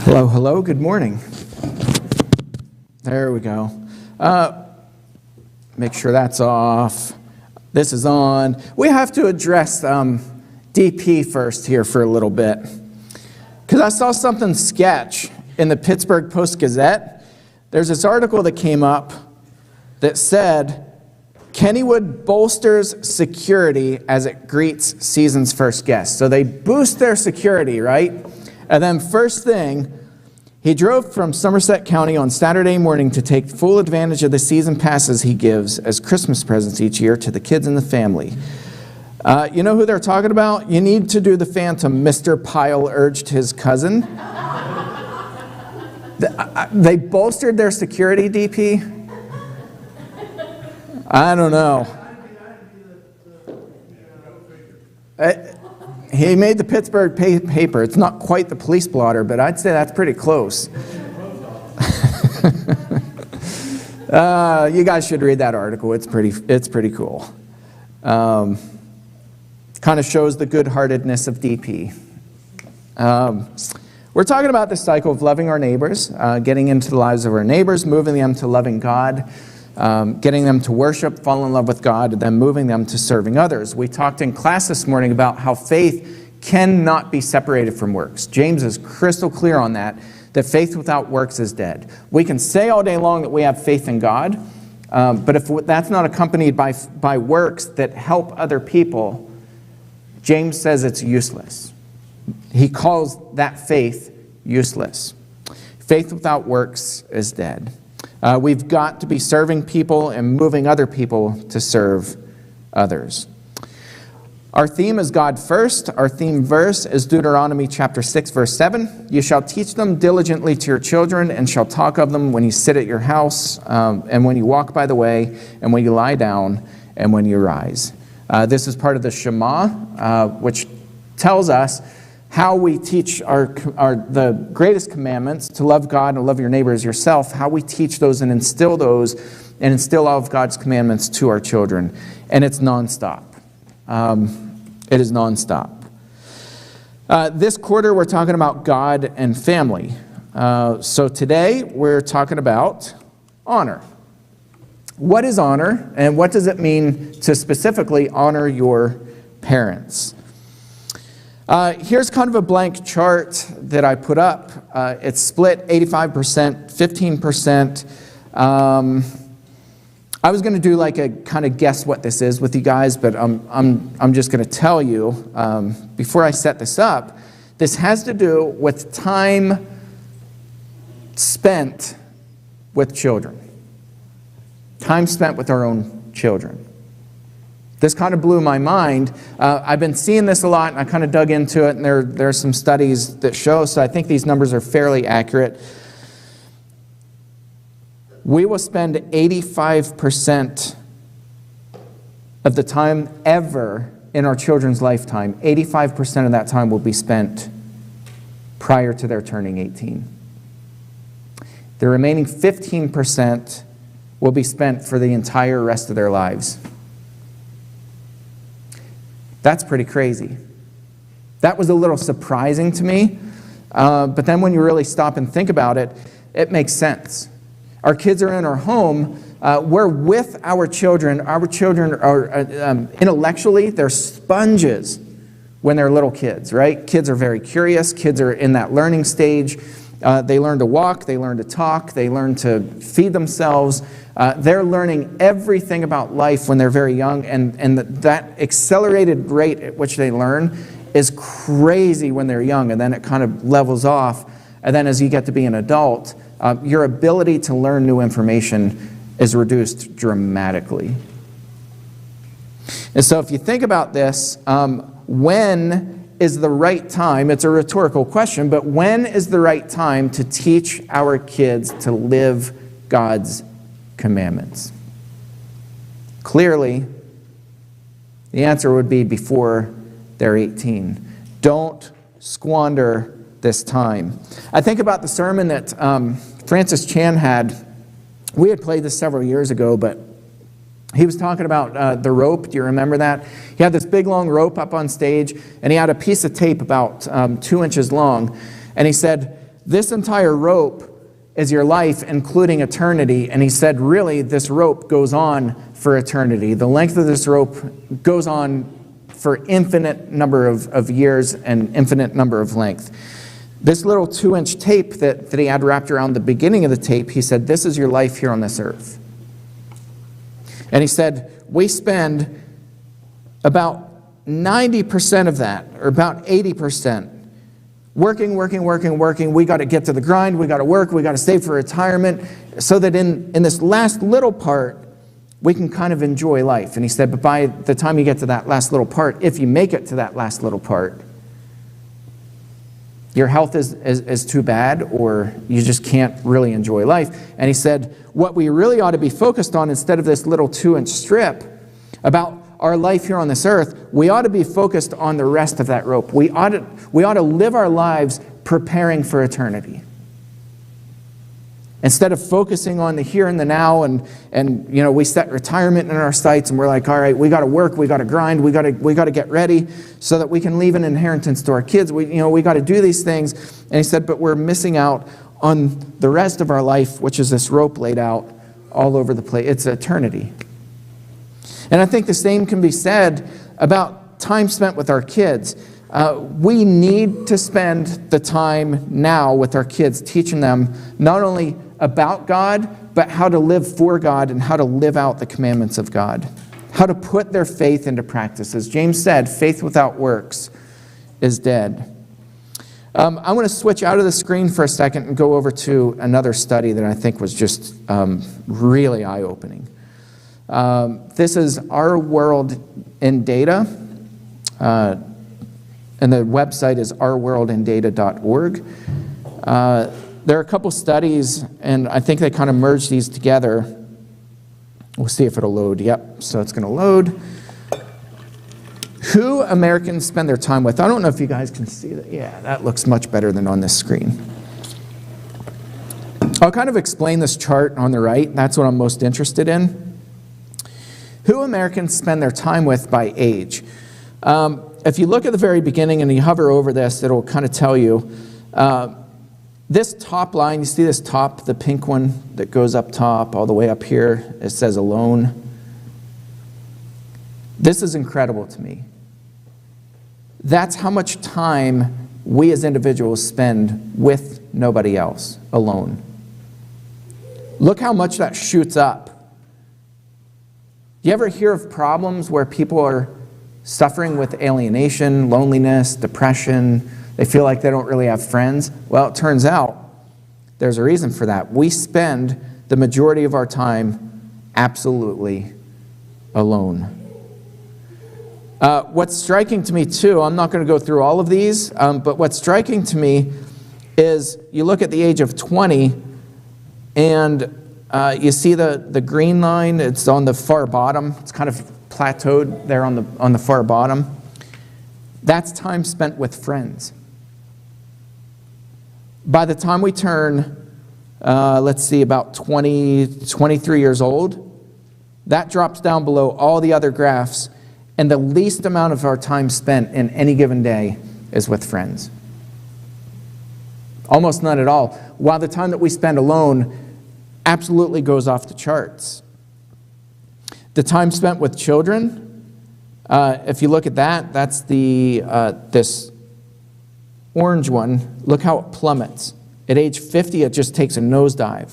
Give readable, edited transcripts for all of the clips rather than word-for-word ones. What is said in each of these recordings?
Hello, hello, good morning. There we go. Make sure that's off. This is on. We have to address DP first here for a little bit. Because I saw something sketch in the Pittsburgh Post-Gazette. There's this article that came up that said, Kennywood bolsters security as it greets season's first guest. So they boost their security, right? And then first thing, he drove from Somerset County on Saturday morning to take full advantage of the season passes he gives as Christmas presents each year to the kids in the family. You know who they're talking about? You need to do the Phantom, Mr. Pyle urged his cousin. They bolstered their security, DP? I don't know. He made the Pittsburgh paper. It's not quite the police blotter, but I'd say that's pretty close. You guys should read that article. It's pretty cool. Kind of shows the good-heartedness of DP. We're talking about this cycle of loving our neighbors, getting into the lives of our neighbors, moving them to loving God, getting them to worship, fall in love with God, and then moving them to serving others. We talked in class this morning about how faith cannot be separated from works. James is crystal clear on that faith without works is dead. We can say all day long that we have faith in God, but if that's not accompanied by works that help other people, James says it's useless. He calls that faith useless. Faith without works is dead. We've got to be serving people and moving other people to serve others. Our theme is God first. Our theme verse is Deuteronomy chapter 6, verse 7. You shall teach them diligently to your children and shall talk of them when you sit at your house and when you walk by the way and when you lie down and when you rise. This is part of the Shema, which tells us how we teach the greatest commandments, to love God and love your neighbor as yourself, how we teach those and instill all of God's commandments to our children. And it's nonstop. It is nonstop. This quarter, we're talking about God and family. So today, we're talking about honor. What is honor, and what does it mean to specifically honor your parents? Here's kind of a blank chart that I put up. It's split 85%, 15%. I was going to do like a kind of guess what this is with you guys, but I'm just going to tell you before I set this up. This has to do with time spent with children. Time spent with our own children. This kind of blew my mind. I've been seeing this a lot, and I kind of dug into it, and there are some studies that show, so I think these numbers are fairly accurate. We will spend 85% of the time ever in our children's lifetime. 85% of that time will be spent prior to their turning 18. The remaining 15% will be spent for the entire rest of their lives. That's pretty crazy. That was a little surprising to me, but then when you really stop and think about it, it makes sense. Our kids are in our home. We're with our children. Our children are intellectually, they're sponges when they're little kids, right? Kids are very curious. Kids are in that learning stage. They learn to walk. They learn to talk. They learn to feed themselves. They're learning everything about life when they're very young, and that accelerated rate at which they learn is crazy when they're young, and then it kind of levels off. And then as you get to be an adult, your ability to learn new information is reduced dramatically. And so if you think about this, when is the right time? It's a rhetorical question, but when is the right time to teach our kids to live God's commandments? Clearly, the answer would be before they're 18. Don't squander this time. I think about the sermon that Francis Chan had. We had played this several years ago, but he was talking about the rope. Do you remember that? He had this big long rope up on stage, and he had a piece of tape about 2 inches long. And he said, this entire rope is your life, including eternity. And he said, really, this rope goes on for eternity. The length of this rope goes on for infinite number of years and infinite number of length. This little 2-inch tape that he had wrapped around the beginning of the tape, he said, this is your life here on this earth. And he said, we spend about 90% of that, or about 80%, working. We got to get to the grind. We got to work. We got to save for retirement so that in this last little part, we can kind of enjoy life. And he said, but by the time you get to that last little part, if you make it to that last little part, your health is too bad, or you just can't really enjoy life. And he said, what we really ought to be focused on, instead of this little 2-inch strip about our life here on this earth, we ought to be focused on the rest of that rope. We ought to live our lives preparing for eternity. Instead of focusing on the here and the now, and we set retirement in our sights, and we're like, all right, we got to work, we got to grind, we got to get ready so that we can leave an inheritance to our kids. We got to do these things. And he said, but we're missing out on the rest of our life, which is this rope laid out all over the place. It's eternity. And I think the same can be said about time spent with our kids. We need to spend the time now with our kids, teaching them not only about God, but how to live for God and how to live out the commandments of God, how to put their faith into practice. As James said, faith without works is dead. I want to switch out of the screen for a second and go over to another study that I think was just really eye-opening. This is Our World in Data, and the website is ourworldindata.org. There are a couple studies, and I think they kind of merge these together. We'll see if it'll load. Yep, so it's going to load. Who Americans spend their time with. I don't know if you guys can see that. Yeah, that looks much better than on this screen. I'll kind of explain this chart on the right. That's what I'm most interested in. Who Americans spend their time with by age. If you look at the very beginning and you hover over this, it'll kind of tell you. This top line, you see this top, the pink one that goes up top, all the way up here, it says alone. This is incredible to me. That's how much time we as individuals spend with nobody else, alone. Look how much that shoots up. Do you ever hear of problems where people are suffering with alienation, loneliness, depression? They feel like they don't really have friends. Well, it turns out there's a reason for that. We spend the majority of our time absolutely alone. What's striking to me too, I'm not going to go through all of these, but what's striking to me is you look at the age of 20 and you see the green line, it's on the far bottom. It's kind of plateaued there on the far bottom. That's time spent with friends. By the time we turn, let's see, about 23 years old, that drops down below all the other graphs, and the least amount of our time spent in any given day is with friends. Almost none at all. While the time that we spend alone absolutely goes off the charts. The time spent with children, if you look at that, that's this orange one. Look how it plummets. At age 50, it just takes a nosedive.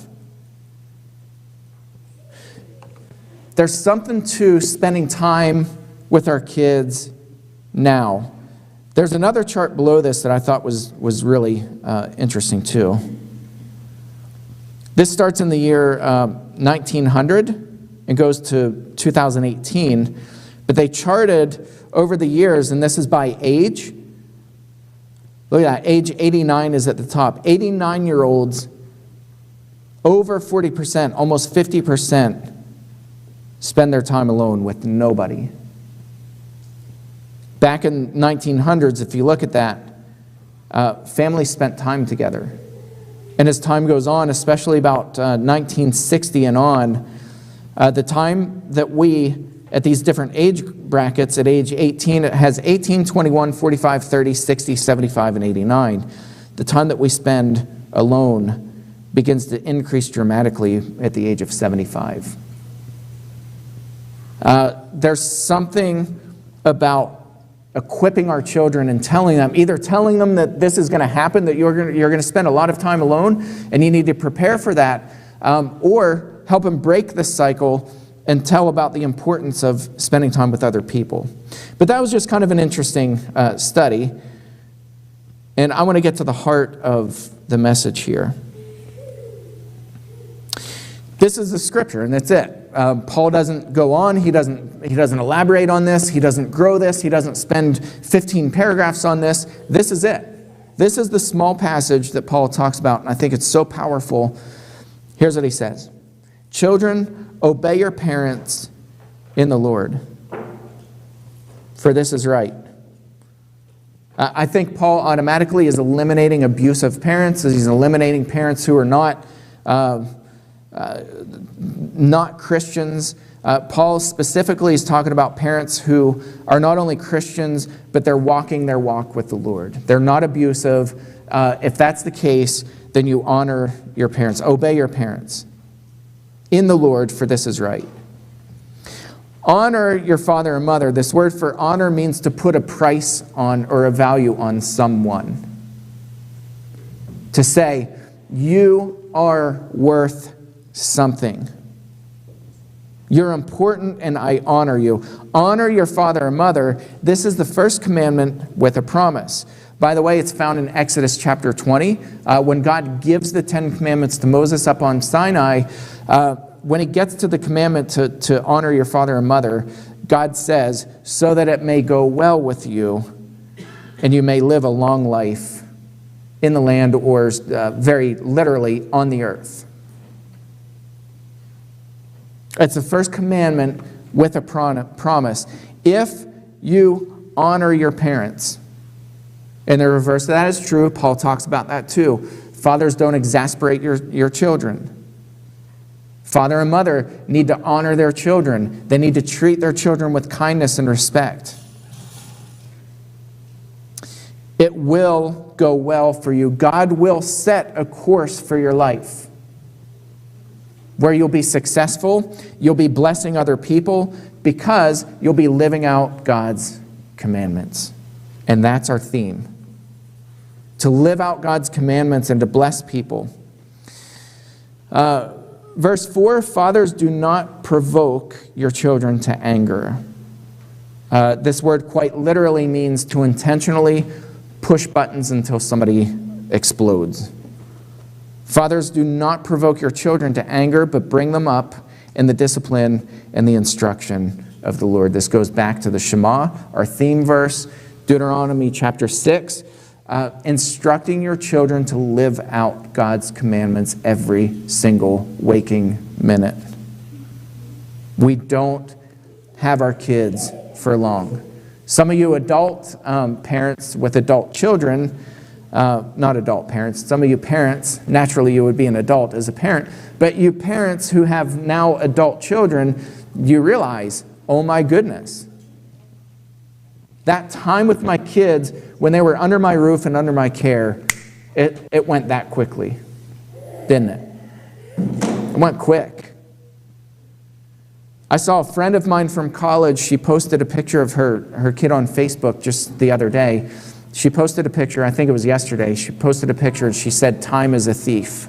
There's something to spending time with our kids now. There's another chart below this that I thought was really interesting too. This starts in the year 1900 and goes to 2018, but they charted over the years, and this is by age. Look at that, age 89 is at the top. 89-year-olds, over 40%, almost 50%, spend their time alone with nobody. Back in 1900s, if you look at that, families spent time together. And as time goes on, especially about 1960 and on, the time that we, at these different age brackets, at age 18, it has 18, 21, 45, 30, 60, 75, and 89. The time that we spend alone begins to increase dramatically at the age of 75. There's something about equipping our children and either telling them that this is going to happen, that you're going to spend a lot of time alone and you need to prepare for that, or help them break the cycle and tell about the importance of spending time with other people. But that was just kind of an interesting study. And I want to get to the heart of the message here. This is the scripture, and that's it. Paul doesn't go on. He doesn't elaborate on this. He doesn't grow this. He doesn't spend 15 paragraphs on this. This is it. This is the small passage that Paul talks about, and I think it's so powerful. Here's what he says. Children, obey your parents in the Lord, for this is right. I think Paul automatically is eliminating abusive parents. He's eliminating parents who are not Christians. Paul specifically is talking about parents who are not only Christians, but they're walking their walk with the Lord. They're not abusive. If that's the case, then you honor your parents. Obey your parents in the Lord, for this is right. Honor your father and mother. This word for honor means to put a price on or a value on someone. To say, you are worth something. You're important and I honor you. Honor your father and mother. This is the first commandment with a promise. By the way, it's found in Exodus chapter 20. When God gives the 10 commandments to Moses up on Sinai, when he gets to the commandment to honor your father and mother, God says, so that it may go well with you and you may live a long life in the land, or very literally on the earth. It's the first commandment with a promise. If you honor your parents, and the reverse of that is true, Paul talks about that too. Fathers, don't exasperate your children. Father and mother need to honor their children. They need to treat their children with kindness and respect. It will go well for you. God will set a course for your life where you'll be successful, you'll be blessing other people, because you'll be living out God's commandments. And that's our theme. To live out God's commandments and to bless people. Verse 4, fathers, do not provoke your children to anger. This word quite literally means to intentionally push buttons until somebody explodes. Fathers, do not provoke your children to anger, but bring them up in the discipline and the instruction of the Lord. This goes back to the Shema, our theme verse, Deuteronomy chapter 6, instructing your children to live out God's commandments every single waking minute. We don't have our kids for long. Some of you adult parents with adult children, not adult parents, some of you parents, naturally you would be an adult as a parent, but you parents who have now adult children, you realize, oh my goodness, that time with my kids when they were under my roof and under my care, it went that quickly, didn't it? It went quick. I saw a friend of mine from college. She posted a picture of her kid on Facebook just the other day. She posted a picture, I think it was yesterday. She posted a picture and she said, time is a thief.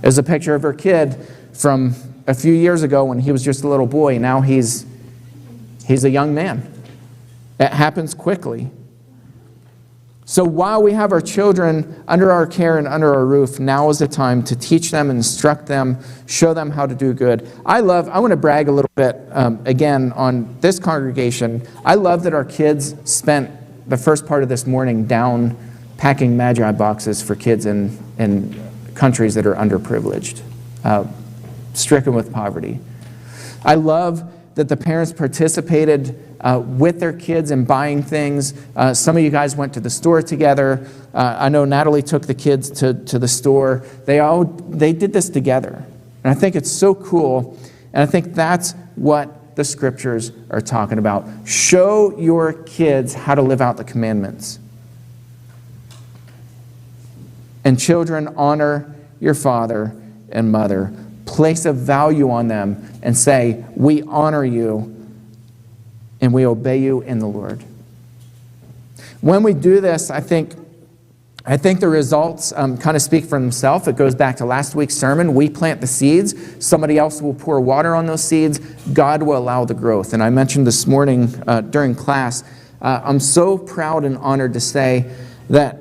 It was a picture of her kid from a few years ago when he was just a little boy. Now he's a young man. It happens quickly. So while we have our children under our care and under our roof, now is the time to teach them, instruct them, show them how to do good. I want to brag a little bit, again, on this congregation. I love that our kids spent the first part of this morning down packing Magi boxes for kids in countries that are underprivileged, stricken with poverty. I love that the parents participated with their kids in buying things. Some of you guys went to the store together. I know Natalie took the kids to the store. They did this together. And I think it's so cool. And I think that's what the scriptures are talking about. Show your kids how to live out the commandments. And children, honor your father and mother. Place a value on them and say, we honor you and we obey you in the Lord. When we do this, I think the results kind of speak for themselves. It goes back to last week's sermon. We plant the seeds. Somebody else will pour water on those seeds. God will allow the growth. And I mentioned this morning during class, I'm so proud and honored to say that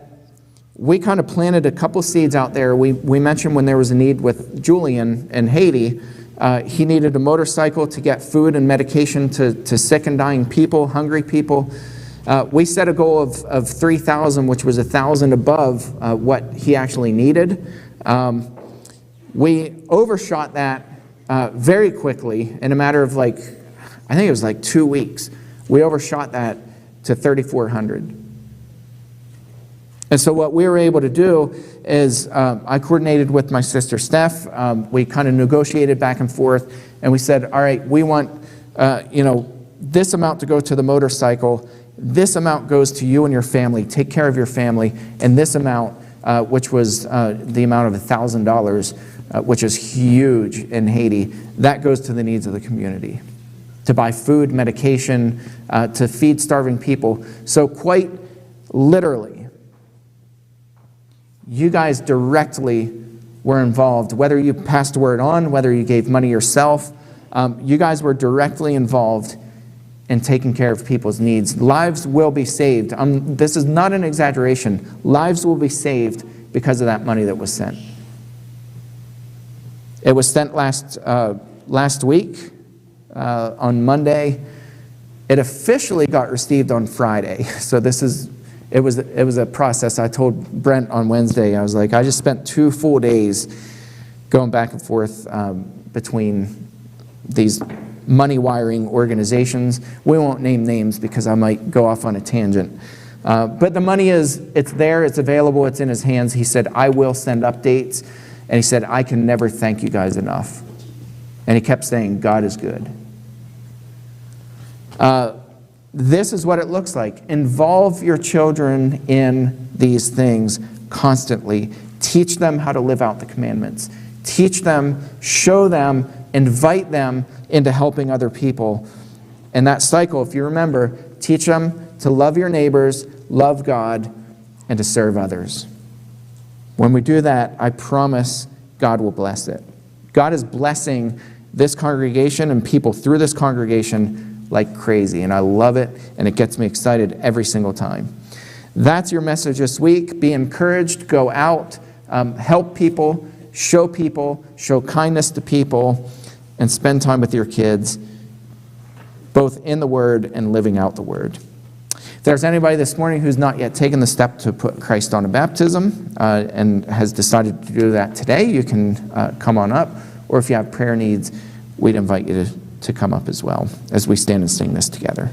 we kind of planted a couple seeds out there. We mentioned when there was a need with Julian in Haiti. He needed a motorcycle to get food and medication to sick and dying people, hungry people. We set a goal of 3,000, which was 1,000 above what he actually needed. We overshot that very quickly in a matter of I think it was 2 weeks. We overshot that to 3,400. And so what we were able to do is I coordinated with my sister Steph. We kind of negotiated back and forth, and we said, all right, we want this amount to go to the motorcycle. This amount goes to you and your family. Take care of your family. And this amount, which was the amount of $1,000, which is huge in Haiti, that goes to the needs of the community, to buy food, medication, to feed starving people. So quite literally, you guys directly were involved, whether you passed word on, whether you gave money yourself, you guys were directly involved in taking care of people's needs. Lives will be saved. This is not an exaggeration. Lives will be saved because of that money that was sent. It was sent last week on Monday. It officially got received on Friday. So it was a process. I told Brent on Wednesday, I was like, I just spent 2 full days going back and forth between these money wiring organizations. We won't name names because I might go off on a tangent. But the money it's there, it's available, it's in his hands. He said, I will send updates. And he said, I can never thank you guys enough. And he kept saying, God is good. This is what it looks like. Involve your children in these things constantly. Teach them how to live out the commandments. Teach them, show them, invite them into helping other people. And that cycle, if you remember, teach them to love your neighbors, love God, and to serve others. When we do that, I promise God will bless it. God is blessing this congregation and people through this congregation like crazy, and I love it, and it gets me excited every single time. That's your message this week. Be encouraged, go out, help people, show kindness to people, and spend time with your kids, both in the Word and living out the Word. If there's anybody this morning who's not yet taken the step to put Christ on a baptism and has decided to do that today, you can come on up, or if you have prayer needs, we'd invite you to come up as well as we stand and sing this together.